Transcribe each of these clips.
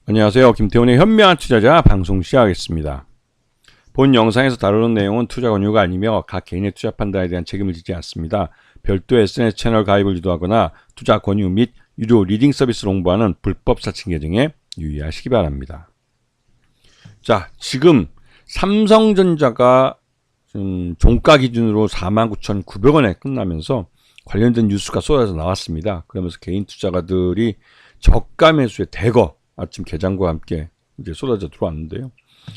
안녕하세요. 김태훈의 현명한 투자자 방송 시작하겠습니다. 본 영상에서 다루는 내용은 투자 권유가 아니며 각 개인의 투자 판단에 대한 책임을 지지 않습니다. 별도 SNS 채널 가입을 유도하거나 투자 권유 및 유료 리딩 서비스를 홍보하는 불법 사칭 계정에 유의하시기 바랍니다. 자, 지금 삼성전자가 종가 기준으로 49,900원에 끝나면서 관련된 뉴스가 쏟아져 나왔습니다. 그러면서 개인 투자가들이 저가 매수에 대거 아침 개장과 함께 이제 쏟아져 들어왔는데요.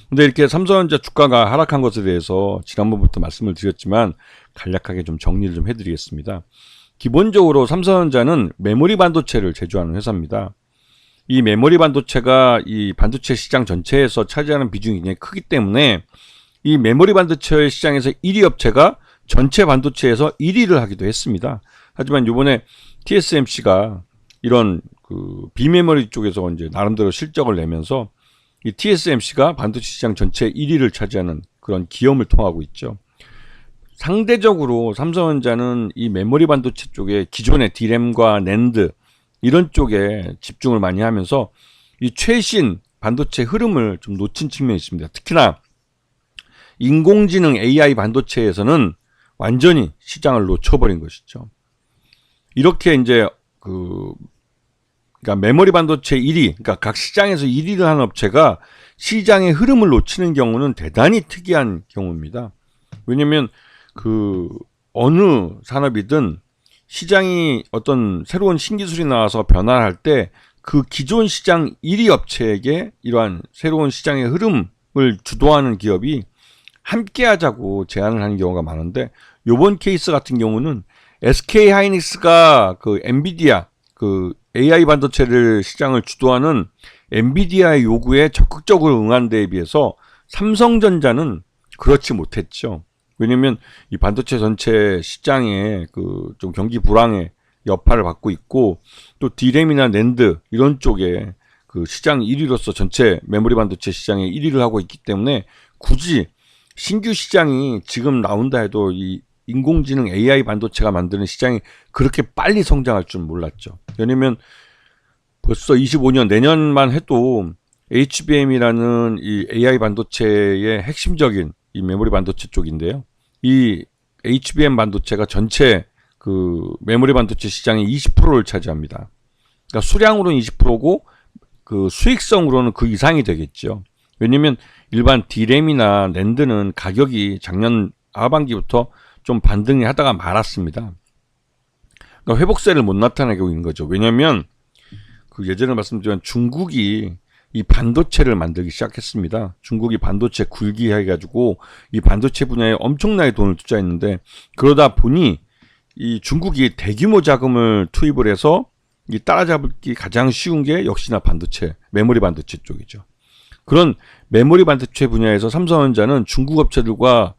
근데 이렇게 삼성전자 주가가 하락한 것에 대해서 지난번부터 말씀을 드렸지만 간략하게 좀 정리를 좀 해드리겠습니다. 기본적으로 삼성전자는 메모리 반도체를 제조하는 회사입니다. 이 메모리 반도체가 이 반도체 시장 전체에서 차지하는 비중이 굉장히 크기 때문에 이 메모리 반도체 시장에서 1위 업체가 전체 반도체에서 1위를 하기도 했습니다. 하지만 이번에 TSMC가 이런 비메모리 쪽에서 이제 나름대로 실적을 내면서 이 TSMC가 반도체 시장 전체 1위를 차지하는 그런 기염을 통하고 있죠. 상대적으로 삼성전자는 이 메모리 반도체 쪽에 기존의 D램과 낸드 이런 쪽에 집중을 많이 하면서 이 최신 반도체 흐름을 좀 놓친 측면이 있습니다. 특히나 인공지능 AI 반도체에서는 완전히 시장을 놓쳐버린 것이죠. 이렇게 이제 그러니까 메모리 반도체 1위, 그러니까 각 시장에서 1위를 하는 업체가 시장의 흐름을 놓치는 경우는 대단히 특이한 경우입니다. 왜냐면 어느 산업이든 시장이 어떤 새로운 신기술이 나와서 변화할 때 그 기존 시장 1위 업체에게 이러한 새로운 시장의 흐름을 주도하는 기업이 함께 하자고 제안을 하는 경우가 많은데, 요번 케이스 같은 경우는 SK 하이닉스가 엔비디아 AI 반도체를 시장을 주도하는 엔비디아의 요구에 적극적으로 응한 데에 비해서 삼성전자는 그렇지 못했죠. 왜냐면 이 반도체 전체 시장에 좀 경기 불황의 여파를 받고 있고, 또 D램이나 낸드 이런 쪽에 시장 1위로서 전체 메모리 반도체 시장에 1위를 하고 있기 때문에 굳이 신규 시장이 지금 나온다 해도 이 인공지능 AI 반도체가 만드는 시장이 그렇게 빨리 성장할 줄 몰랐죠. 왜냐면 벌써 25년 내년만 해도 HBM이라는 이 AI 반도체의 핵심적인 이 메모리 반도체 쪽인데요. 이 HBM 반도체가 전체 메모리 반도체 시장의 20%를 차지합니다. 그러니까 수량으로는 20%고 수익성으로는 그 이상이 되겠죠. 왜냐면 일반 D램이나 낸드는 가격이 작년 하반기부터 좀 반등이 하다가 말았습니다. 그러니까 회복세를 못 나타내고 있는 거죠. 왜냐면 예전에 말씀드린 중국이 이 반도체를 만들기 시작했습니다. 중국이 반도체 굴기 해가지고 이 반도체 분야에 엄청나게 돈을 투자했는데, 그러다 보니 이 중국이 대규모 자금을 투입을 해서 이 따라잡기 가장 쉬운 게 역시나 반도체, 메모리 반도체 쪽이죠. 그런 메모리 반도체 분야에서 삼성전자는 중국 업체들과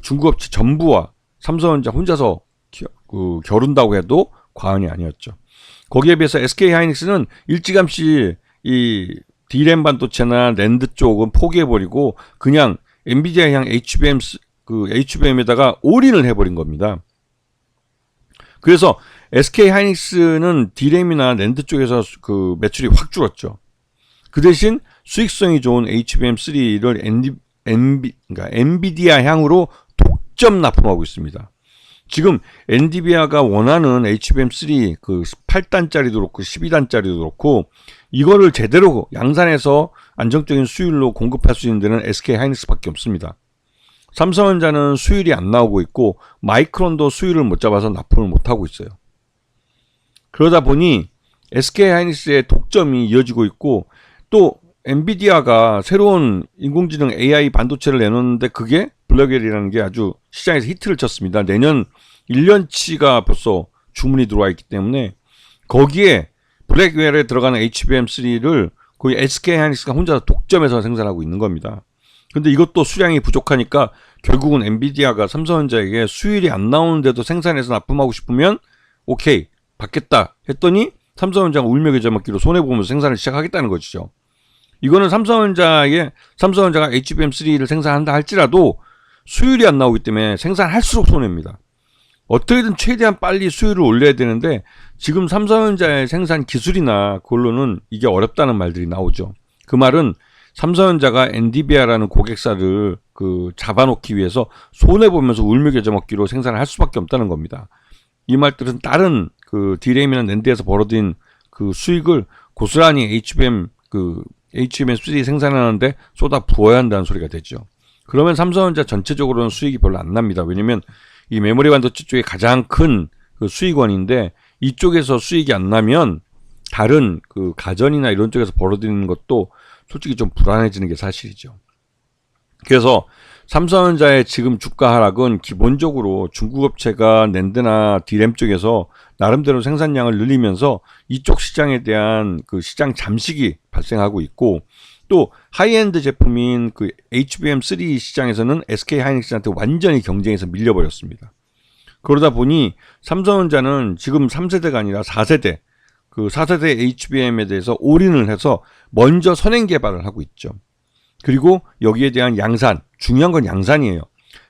중국 업체 전부와 삼성전자 혼자서 겨룬다고 해도 과언이 아니었죠. 거기에 비해서 SK 하이닉스는 일찌감치 이 D램 반도체나 낸드 쪽은 포기해버리고 그냥 엔비디아 향 HBM에다가 올인을 해버린 겁니다. 그래서 SK 하이닉스는 D램이나 낸드 쪽에서 매출이 확 줄었죠. 그 대신 수익성이 좋은 HBM3를 그러니까 엔비디아 향으로 독점 납품하고 있습니다. 지금 엔비디아가 원하는 HBM3 8단짜리도 그렇고 12단짜리도 그렇고 이거를 제대로 양산해서 안정적인 수율로 공급할 수 있는 데는 SK 하이닉스밖에 없습니다. 삼성전자는 수율이 안 나오고 있고 마이크론도 수율을 못 잡아서 납품을 못 하고 있어요. 그러다 보니 SK 하이닉스의 독점이 이어지고 있고, 또 엔비디아가 새로운 인공지능 AI 반도체를 내놓는데 그게 블랙웰이라는 게 아주 시장에서 히트를 쳤습니다. 내년 1년치가 벌써 주문이 들어와 있기 때문에 거기에 블랙웰에 들어가는 HBM3를 거의 SK 하이닉스가 혼자 독점해서 생산하고 있는 겁니다. 근데 이것도 수량이 부족하니까 결국은 엔비디아가 삼성전자에게 수율이 안 나오는데도 생산해서 납품하고 싶으면 오케이 받겠다 했더니 삼성전자가 울며겨져먹기로 손해보면서 생산을 시작하겠다는 것이죠. 이거는 삼성전자가 HBM3를 생산한다 할지라도 수율이 안 나오기 때문에 생산할수록 손해입니다. 어떻게든 최대한 빨리 수율을 올려야 되는데 지금 삼성전자의 생산 기술이나 그걸로는 이게 어렵다는 말들이 나오죠. 그 말은 삼성전자가 엔디비아라는 고객사를 잡아놓기 위해서 손해보면서 울며 겨자 먹기로 생산을 할 수밖에 없다는 겁니다. 이 말들은 다른 디램이나 낸드에서 벌어진 수익을 고스란히 HBM3 생산하는데 쏟아 부어야 한다는 소리가 되죠. 그러면 삼성전자 전체적으로는 수익이 별로 안 납니다. 왜냐면 이 메모리 반도체 쪽이 가장 큰 수익원인데 이쪽에서 수익이 안 나면 다른 가전이나 이런 쪽에서 벌어지는 것도 솔직히 좀 불안해지는 게 사실이죠. 그래서 삼성전자의 지금 주가 하락은 기본적으로 중국 업체가 낸드나 디램 쪽에서 나름대로 생산량을 늘리면서 이쪽 시장에 대한 시장 잠식이 발생하고 있고, 또 하이엔드 제품인 HBM3 시장에서는 SK 하이닉스한테 완전히 경쟁에서 밀려버렸습니다. 그러다 보니 삼성전자는 지금 3세대가 아니라 4세대 4세대 HBM에 대해서 올인을 해서 먼저 선행 개발을 하고 있죠. 그리고 여기에 대한 양산, 중요한 건 양산이에요.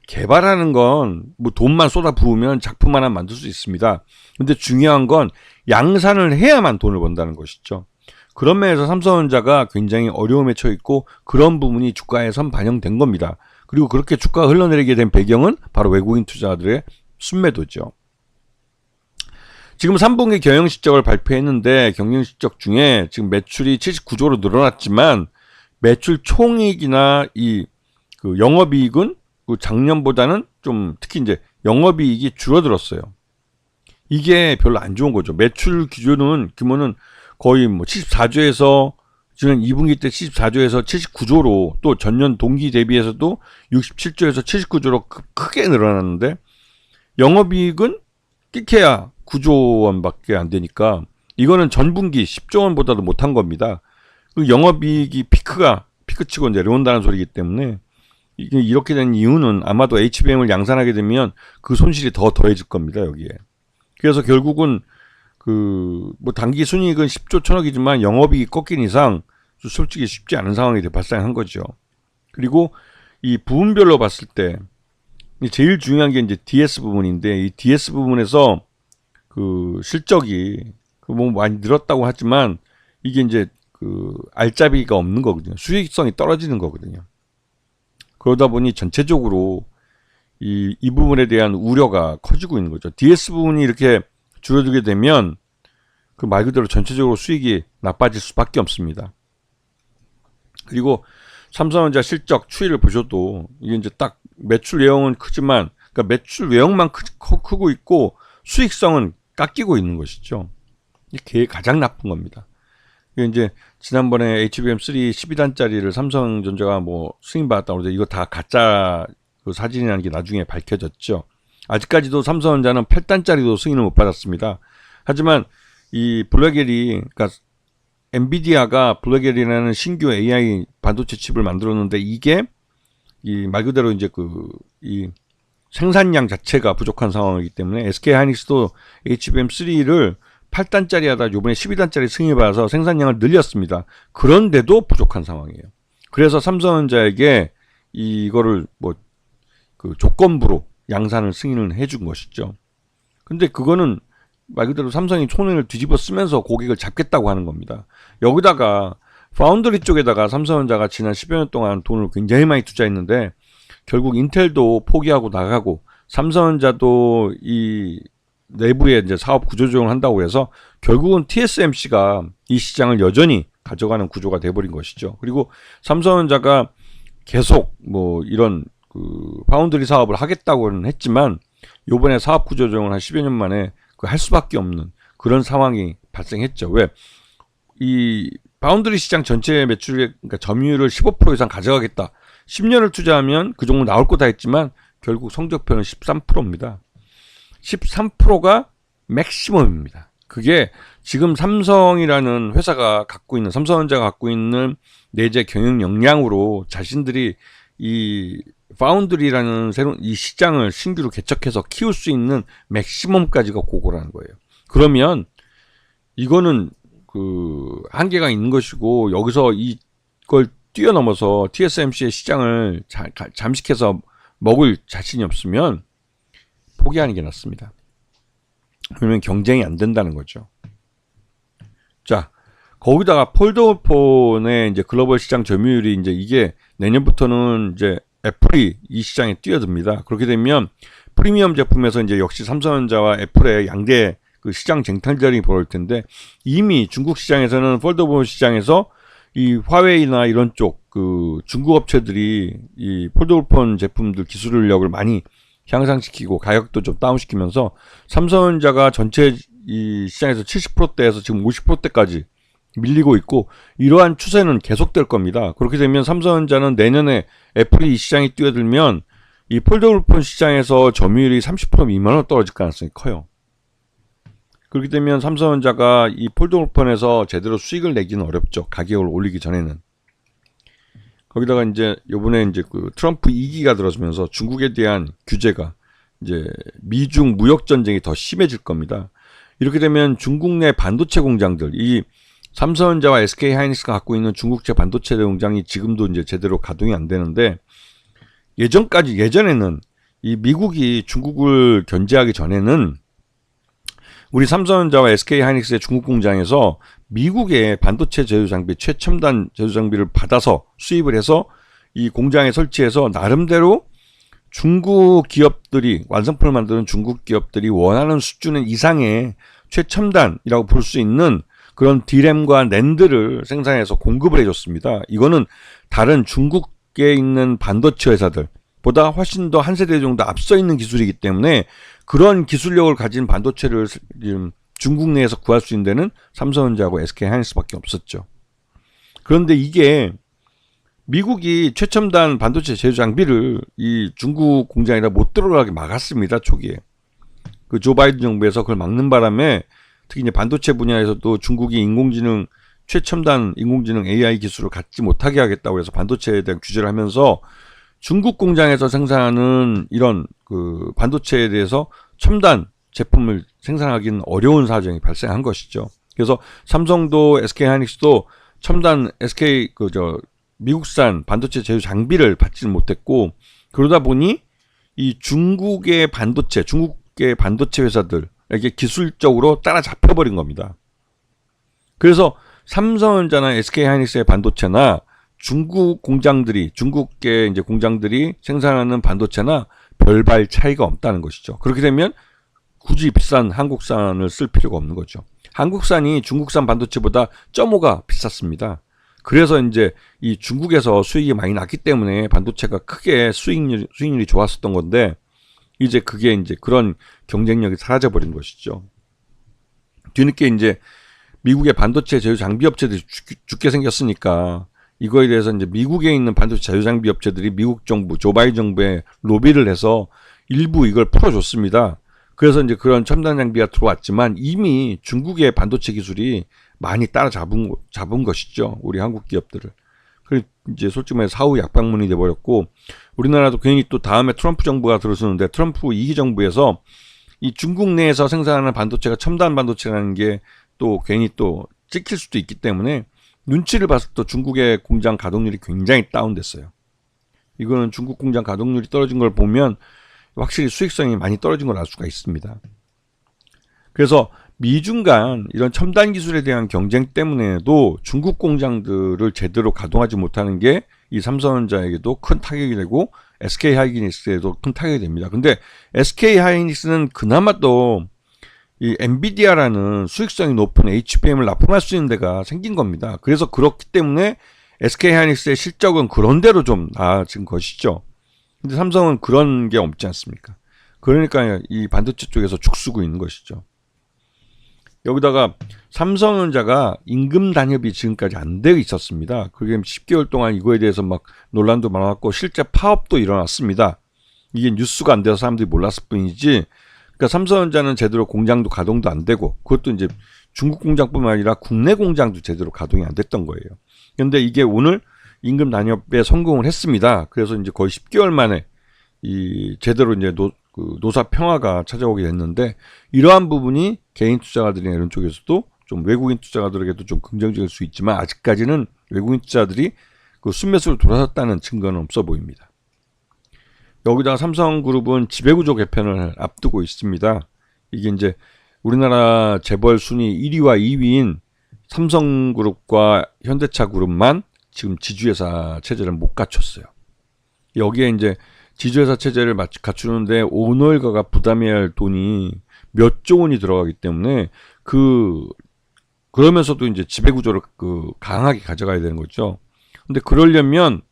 개발하는 건 뭐 돈만 쏟아 부으면 작품 하나 만들 수 있습니다. 근데 중요한 건 양산을 해야만 돈을 번다는 것이죠. 그런 면에서 삼성전자가 굉장히 어려움에 처해 있고 그런 부분이 주가에 선 반영된 겁니다. 그리고 그렇게 주가가 흘러내리게 된 배경은 바로 외국인 투자들의 순매도죠. 지금 3분기 경영실적을 발표했는데 경영실적 중에 지금 매출이 79조로 늘어났지만 매출 총이익이나 영업이익은 작년보다는 좀 특히 이제 영업이익이 줄어들었어요. 이게 별로 안 좋은 거죠. 매출 기준은 거의 74조에서 지난 2분기 때 74조에서 79조로 또 전년 동기 대비해서도 67조에서 79조로 크게 늘어났는데 영업이익은 끼케야 9조 원밖에 안 되니까 이거는 전분기 10조 원보다도 못한 겁니다. 영업이익이 피크치고 내려온다는 소리이기 때문에 이게 이렇게 된 이유는 아마도 HBM을 양산하게 되면 그 손실이 더 더해질 겁니다, 여기에. 그래서 결국은 단기 순이익은 10조 천억이지만 영업이익이 꺾인 이상 솔직히 쉽지 않은 상황이 발생한 거죠. 그리고 이 부분별로 봤을 때 제일 중요한 게 이제 DS 부분인데 이 DS 부분에서 실적이 많이 늘었다고 하지만 이게 이제 알짜비가 없는 거거든요. 수익성이 떨어지는 거거든요. 그러다 보니 전체적으로 이 부분에 대한 우려가 커지고 있는 거죠. DS 부분이 이렇게 줄어들게 되면 말 그대로 전체적으로 수익이 나빠질 수밖에 없습니다. 그리고 삼성전자 실적 추이를 보셔도 이게 이제 딱 매출 외형은 크지만 매출 외형만 크고 있고 수익성은 깎이고 있는 것이죠. 이게 가장 나쁜 겁니다. 이제 지난번에 HBM3 12단짜리를 삼성전자가 승인받았다고 해서 이거 다 가짜 사진이라는 게 나중에 밝혀졌죠. 아직까지도 삼성전자는 8단짜리도 승인을 못 받았습니다. 하지만 이 블랙웰이 엔비디아가 블랙웰이라는 신규 AI 반도체 칩을 만들었는데 이게 말 그대로 이제 이 생산량 자체가 부족한 상황이기 때문에 SK 하이닉스도 HBM3를 8단짜리 하다 요번에 12단짜리 승인받아서 생산량을 늘렸습니다. 그런데도 부족한 상황이에요. 그래서 삼성전자에게 이거를 조건부로 양산을 승인을 해준 것이죠. 근데 그거는 말 그대로 삼성이 손을 뒤집어 쓰면서 고객을 잡겠다고 하는 겁니다. 여기다가 파운드리 쪽에다가 삼성전자가 지난 10여 년 동안 돈을 굉장히 많이 투자했는데 결국 인텔도 포기하고 나가고 삼성전자도 이 내부에 이제 사업 구조 조정을 한다고 해서 결국은 TSMC가 이 시장을 여전히 가져가는 구조가 돼버린 것이죠. 그리고 삼성전자가 계속 이런 파운드리 사업을 하겠다고는 했지만 요번에 사업 구조 조정을 한 10여 년 만에 할 수밖에 없는 그런 상황이 발생했죠. 왜? 이 파운드리 시장 전체 매출의 점유율을 15% 이상 가져가겠다. 10년을 투자하면 그 정도 나올 거다 했지만 결국 성적표는 13%입니다. 13%가 맥시멈입니다. 그게 지금 삼성이라는 회사가 삼성전자가 갖고 있는 내재 경영 역량으로 자신들이 이 파운드리라는 새로운 이 시장을 신규로 개척해서 키울 수 있는 맥시멈까지가 그거라는 거예요. 그러면 이거는 한계가 있는 것이고 여기서 이걸 뛰어넘어서 TSMC의 시장을 잠식해서 먹을 자신이 없으면 포기하는 게 낫습니다. 그러면 경쟁이 안 된다는 거죠. 자, 거기다가 폴더폰의 이제 글로벌 시장 점유율이 이제 이게 내년부터는 이제 애플이 이 시장에 뛰어듭니다. 그렇게 되면 프리미엄 제품에서 이제 역시 삼성전자와 애플의 양대 그 시장 쟁탈전이 벌어질 텐데, 이미 중국 시장에서는 폴더폰 시장에서 이 화웨이나 이런 쪽 그 중국 업체들이 이 폴더폰 제품들 기술력을 많이 향상시키고 가격도 좀 다운시키면서 삼성전자가 전체 이 시장에서 70%대에서 지금 50%대까지 밀리고 있고, 이러한 추세는 계속될 겁니다. 그렇게 되면 삼성전자는 내년에 애플이 이 시장에 뛰어들면 이 폴더폰 시장에서 점유율이 30% 미만으로 떨어질 가능성이 커요. 그렇게 되면 삼성전자가 이 폴더폰에서 제대로 수익을 내기는 어렵죠. 가격을 올리기 전에는. 거기다가 이제 요번에 이제 그 트럼프 2기가 들어서면서 중국에 대한 규제가 이제 미중 무역 전쟁이 더 심해질 겁니다. 이렇게 되면 중국 내 반도체 공장들, 이 삼성전자와 SK 하이닉스가 갖고 있는 중국제 반도체 공장이 지금도 이제 제대로 가동이 안 되는데, 예전에는 이 미국이 중국을 견제하기 전에는 우리 삼성전자와 SK 하이닉스의 중국 공장에서 미국의 반도체 제조 장비, 최첨단 제조 장비를 받아서 수입을 해서 이 공장에 설치해서 나름대로 중국 기업들이, 완성품을 만드는 중국 기업들이 원하는 수준 이상의 최첨단이라고 볼 수 있는 그런 D램과 낸드를 생산해서 공급을 해줬습니다. 이거는 다른 중국에 있는 반도체 회사들보다 훨씬 더 한 세대 정도 앞서 있는 기술이기 때문에 그런 기술력을 가진 반도체를 중국 내에서 구할 수 있는 데는 삼성전자하고 SK 하이닉스밖에 없었죠. 그런데 이게 미국이 최첨단 반도체 제조 장비를 이 중국 공장에다 못 들어가게 막았습니다. 초기에. 그 조 바이든 정부에서 그걸 막는 바람에 특히 이제 반도체 분야에서도 중국이 최첨단 인공지능 AI 기술을 갖지 못하게 하겠다고 해서 반도체에 대한 규제를 하면서 중국 공장에서 생산하는 이런 그 반도체에 대해서 첨단 제품을 생산하기는 어려운 사정이 발생한 것이죠. 그래서 삼성도 SK 하이닉스도 첨단 미국산 반도체 제조 장비를 받지는 못했고, 그러다 보니 이 중국의 반도체 회사들에게 기술적으로 따라잡혀 버린 겁니다. 그래서 삼성전자나 SK 하이닉스의 반도체나 중국계 이제 공장들이 생산하는 반도체나 별발 차이가 없다는 것이죠. 그렇게 되면 굳이 비싼 한국산을 쓸 필요가 없는 거죠. 한국산이 중국산 반도체보다 0.5가 비쌌습니다. 그래서 이제 이 중국에서 수익이 많이 났기 때문에 반도체가 크게 수익률이 좋았었던 건데, 이제 그게 이제 그런 경쟁력이 사라져 버린 것이죠. 뒤늦게 이제 미국의 반도체 제조 장비 업체들이 죽게 생겼으니까 이거에 대해서 이제 미국에 있는 반도체 제조 장비 업체들이 미국 정부, 조 바이든 정부에 로비를 해서 일부 이걸 풀어줬습니다. 그래서 이제 그런 첨단 장비가 들어왔지만 이미 중국의 반도체 기술이 많이 따라잡은 것이죠. 우리 한국 기업들을. 그리고 이제 솔직히 말해 사후 약방문이 돼버렸고, 우리나라도 괜히 또 다음에 트럼프 정부가 들어서는데 트럼프 2기 정부에서 이 중국 내에서 생산하는 반도체가 첨단 반도체라는 게 또 괜히 또 찍힐 수도 있기 때문에 눈치를 봤을 때 중국의 공장 가동률이 굉장히 다운됐어요. 이거는 중국 공장 가동률이 떨어진 걸 보면 확실히 수익성이 많이 떨어진 걸 알 수가 있습니다. 그래서 미중 간 이런 첨단 기술에 대한 경쟁 때문에도 중국 공장들을 제대로 가동하지 못하는 게 이 삼성전자에게도 큰 타격이 되고 SK 하이닉스에도 큰 타격이 됩니다. 근데 SK 하이닉스는 그나마 또 이 엔비디아라는 수익성이 높은 HBM을 납품할 수 있는 데가 생긴 겁니다. 그래서 그렇기 때문에 SK 하이닉스의 실적은 그런대로 좀 나아진 것이죠. 근데 삼성은 그런 게 없지 않습니까? 그러니까 이 반도체 쪽에서 죽쓰고 있는 것이죠. 여기다가 삼성전자가 임금 단협이 지금까지 안 되어 있었습니다. 그게 10개월 동안 이거에 대해서 막 논란도 많았고 실제 파업도 일어났습니다. 이게 뉴스가 안 돼서 사람들이 몰랐을 뿐이지, 그러니까 삼성전자는 제대로 공장도 가동도 안 되고, 그것도 이제 중국 공장뿐만 아니라 국내 공장도 제대로 가동이 안 됐던 거예요. 그런데 이게 오늘 임금 단협에 성공을 했습니다. 그래서 이제 거의 10개월 만에 이 제대로 이제 노사 평화가 찾아오게 됐는데, 이러한 부분이 개인 투자가들이나 이런 쪽에서도 좀 외국인 투자가들에게도 좀 긍정적일 수 있지만, 아직까지는 외국인 투자들이 그 순매수로 돌아섰다는 증거는 없어 보입니다. 여기다가 삼성그룹은 지배구조 개편을 앞두고 있습니다. 이게 이제 우리나라 재벌 순위 1위와 2위인 삼성그룹과 현대차그룹만 지금 지주회사 체제를 못 갖췄어요. 여기에 이제 지주회사 체제를 갖추는데 오너일가가 부담해야 할 돈이 몇 조 원이 들어가기 때문에 그러면서도 이제 지배구조를 강하게 가져가야 되는 거죠. 근데 그러려면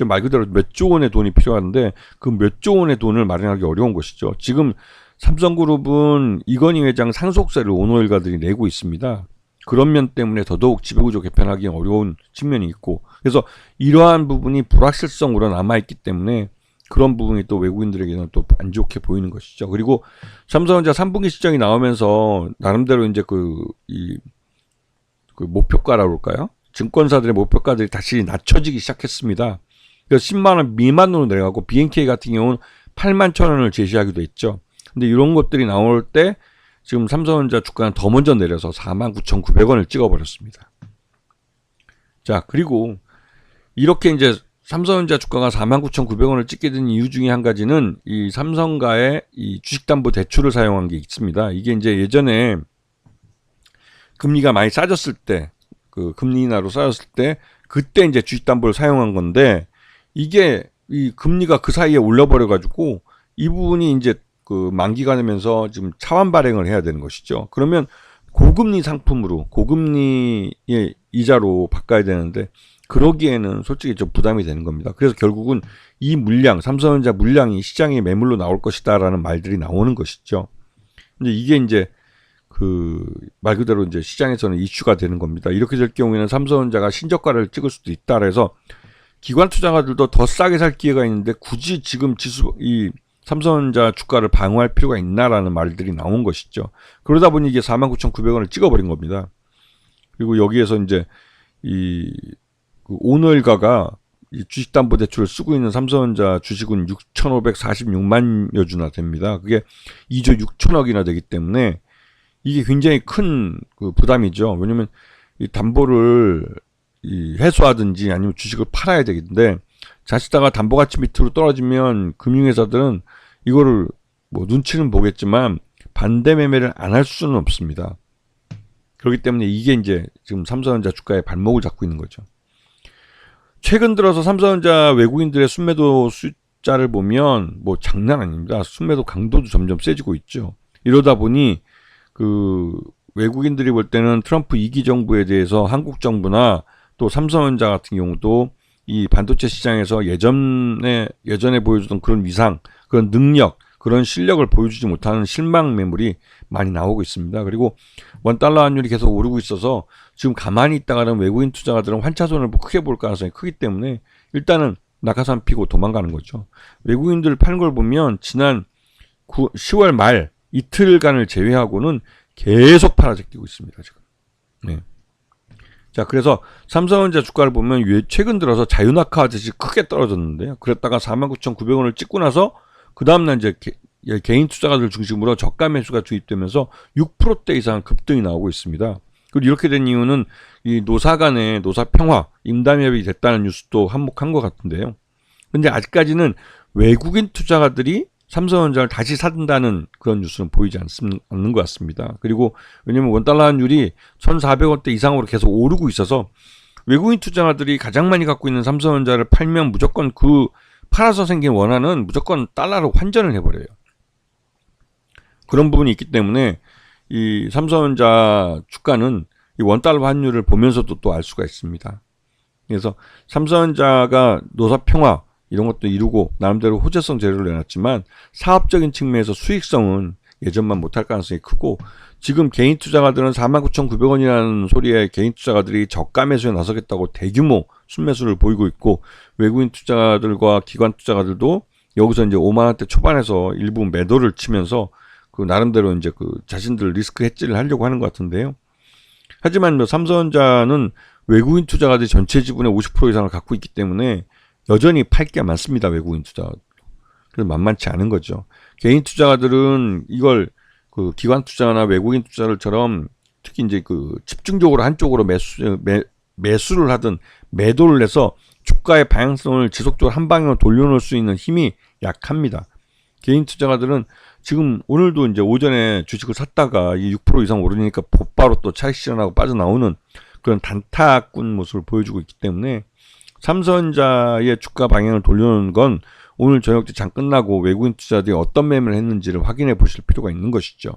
말 그대로 몇 조 원의 돈이 필요한데 그 몇 조 원의 돈을 마련하기 어려운 것이죠. 지금 삼성그룹은 이건희 회장 상속세를 오너일가들이 내고 있습니다. 그런 면 때문에 더더욱 지배구조 개편하기 어려운 측면이 있고, 그래서 이러한 부분이 불확실성으로 남아있기 때문에 그런 부분이 또 외국인들에게는 또 안 좋게 보이는 것이죠. 그리고 삼성전자 3분기 실적이 나오면서 나름대로 이제 그 목표가라고 할까요? 증권사들의 목표가들이 다시 낮춰지기 시작했습니다. 그래서 10만 원 미만으로 내려가고 BNK 같은 경우는 8만 천 원을 제시하기도 했죠. 근데 이런 것들이 나올 때 지금 삼성전자 주가는 더 먼저 내려서 49,900원을 찍어버렸습니다. 자, 그리고 이렇게 이제 삼성전자 주가가 49,900원을 찍게 된 이유 중에 한 가지는 이 삼성가의 이 주식담보대출을 사용한 게 있습니다. 이게 이제 예전에 금리가 많이 싸졌을 때, 금리 인하로 싸졌을 때, 그때 이제 주식담보를 사용한 건데, 이게 이 금리가 그 사이에 올려버려가지고, 이 부분이 이제 만기가 되면서 지금 차환 발행을 해야 되는 것이죠. 그러면 고금리 상품으로, 고금리의 이자로 바꿔야 되는데, 그러기에는 솔직히 좀 부담이 되는 겁니다. 그래서 결국은 이 물량, 삼성전자 물량이 시장에 매물로 나올 것이다라는 말들이 나오는 것이죠. 근데 이게 이제 말 그대로 이제 시장에서는 이슈가 되는 겁니다. 이렇게 될 경우에는 삼성전자가 신저가를 찍을 수도 있다. 그래서 기관 투자가들도 더 싸게 살 기회가 있는데 굳이 지금 이 삼성전자 주가를 방어할 필요가 있나라는 말들이 나온 것이죠. 그러다 보니 이게 49,900원을 찍어버린 겁니다. 그리고 여기에서 이제 오너일가가 이 주식담보대출을 쓰고 있는 삼성전자 주식은 6,546만여 주나 됩니다. 그게 2조 6천억이나 되기 때문에 이게 굉장히 큰 부담이죠. 왜냐면 이 담보를 해소하든지 아니면 주식을 팔아야 되겠는데 자칫다가 담보가치 밑으로 떨어지면 금융회사들은 이거를 눈치는 보겠지만 반대 매매를 안 할 수는 없습니다. 그렇기 때문에 이게 이제 지금 삼성전자 주가의 발목을 잡고 있는 거죠. 최근 들어서 삼성전자 외국인들의 순매도 숫자를 보면 장난 아닙니다. 순매도 강도도 점점 세지고 있죠. 이러다 보니 외국인들이 볼 때는 트럼프 2기 정부에 대해서 한국 정부나 또 삼성전자 같은 경우도 이 반도체 시장에서 예전에 보여주던 그런 위상, 그런 능력, 그런 실력을 보여주지 못하는 실망 매물이 많이 나오고 있습니다. 그리고 원달러 환율이 계속 오르고 있어서 지금 가만히 있다가는 외국인 투자가들은 환차손을 크게 볼 가능성이 크기 때문에 일단은 낙하산 피고 도망가는 거죠. 외국인들 파는 걸 보면 지난 10월 말 이틀간을 제외하고는 계속 팔아제끼고 있습니다. 지금. 네. 자, 그래서 삼성전자 주가를 보면 최근 들어서 자유낙하하듯이 크게 떨어졌는데요. 그랬다가 49,900원을 찍고 나서 그 다음날 이제 개인 투자가들 중심으로 저가 매수가 주입되면서 6%대 이상 급등이 나오고 있습니다. 그리고 이렇게 된 이유는 이 노사 간의 노사 평화, 임담협이 됐다는 뉴스도 한몫한 것 같은데요. 근데 아직까지는 외국인 투자가들이 삼성전자를 다시 사든다는 그런 뉴스는 보이지 않는 것 같습니다. 그리고 왜냐면 원달러 환율이 1,400원대 이상으로 계속 오르고 있어서 외국인 투자가들이 가장 많이 갖고 있는 삼성전자를 팔면 무조건 팔아서 생긴 원화는 무조건 달러로 환전을 해버려요. 그런 부분이 있기 때문에 이 삼성전자 주가는 이 원달러 환율을 보면서도 또 알 수가 있습니다. 그래서 삼성전자가 노사 평화 이런 것도 이루고 나름대로 호재성 재료를 내놨지만 사업적인 측면에서 수익성은 예전만 못할 가능성이 크고 지금 개인 투자가들은 49,900원이라는 소리에 개인 투자가들이 저가 매수에 나서겠다고 대규모 순매수를 보이고 있고 외국인 투자가들과 기관 투자가들도 여기서 이제 5만 원대 초반에서 일부 매도를 치면서 나름대로 이제 자신들 리스크 해지를 하려고 하는 것 같은데요. 하지만 삼성전자는 외국인 투자가들이 전체 지분의 50% 이상을 갖고 있기 때문에 여전히 팔 게 많습니다. 외국인 투자. 그래서 만만치 않은 거죠. 개인 투자가들은 이걸 기관 투자나 외국인 투자를처럼 특히 이제 집중적으로 한쪽으로 매수를 하든 매도를 해서 주가의 방향성을 지속적으로 한 방향으로 돌려놓을 수 있는 힘이 약합니다. 개인 투자가들은 지금 오늘도 이제 오전에 주식을 샀다가 이 6% 이상 오르니까 곧바로 또 차익 실현하고 빠져나오는 그런 단타꾼 모습을 보여주고 있기 때문에 삼성전자의 주가 방향을 돌려놓은 건 오늘 저녁 때 장 끝나고 외국인 투자들이 어떤 매매를 했는지를 확인해 보실 필요가 있는 것이죠.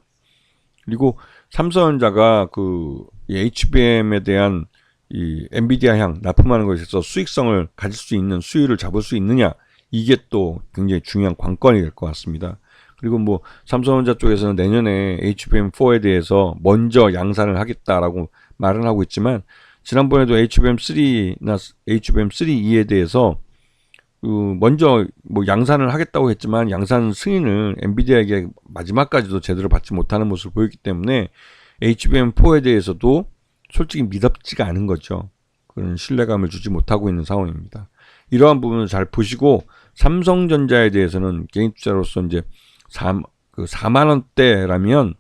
그리고 삼성전자가 그 HBM에 대한 이 엔비디아향 납품하는 것에 있어서 수익성을 가질 수 있는 수율을 잡을 수 있느냐, 이게 또 굉장히 중요한 관건이 될 것 같습니다. 그리고 뭐 삼성전자 쪽에서는 내년에 HBM4에 대해서 먼저 양산을 하겠다라고 말은 하고 있지만, 지난번에도 HBM3나 HBM3E에 대해서 먼저 뭐 양산을 하겠다고 했지만 양산 승인을 엔비디아에게 마지막까지도 제대로 받지 못하는 모습을 보였기 때문에 HBM4에 대해서도 솔직히 믿업지가 않은 거죠. 그런 신뢰감을 주지 못하고 있는 상황입니다. 이러한 부분을 잘 보시고 삼성전자에 대해서는 개인 투자로서 이제 4만 원대라면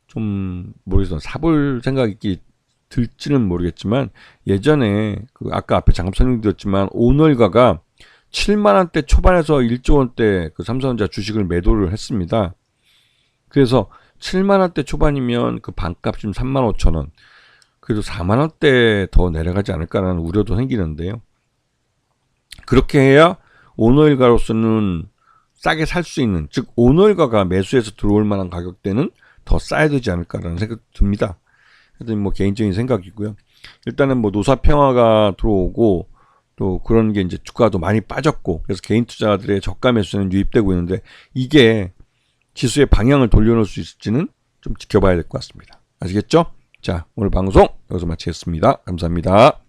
좀 모르겠어요. 사볼 생각이 들지는 모르겠지만, 예전에 그 아까 앞에 잠깐 설명드렸지만 오늘가가 7만 원대 초반에서 1조 원대 그 삼성전자 주식을 매도를 했습니다. 그래서 7만 원대 초반이면 그 반값 지금 3만 5천 원. 그래도 4만 원대 더 내려가지 않을까라는 우려도 생기는데요. 그렇게 해야 오너일가로서는 싸게 살 수 있는, 즉 오너일가가 매수해서 들어올 만한 가격대는 더 싸야 되지 않을까라는 생각이 듭니다. 하여튼 뭐 개인적인 생각이고요. 일단은 뭐 노사평화가 들어오고 또 그런 게 이제 주가도 많이 빠졌고, 그래서 개인 투자들의 저가 매수는 유입되고 있는데, 이게 지수의 방향을 돌려놓을 수 있을지는 좀 지켜봐야 될 것 같습니다. 아시겠죠? 자, 오늘 방송 여기서 마치겠습니다. 감사합니다.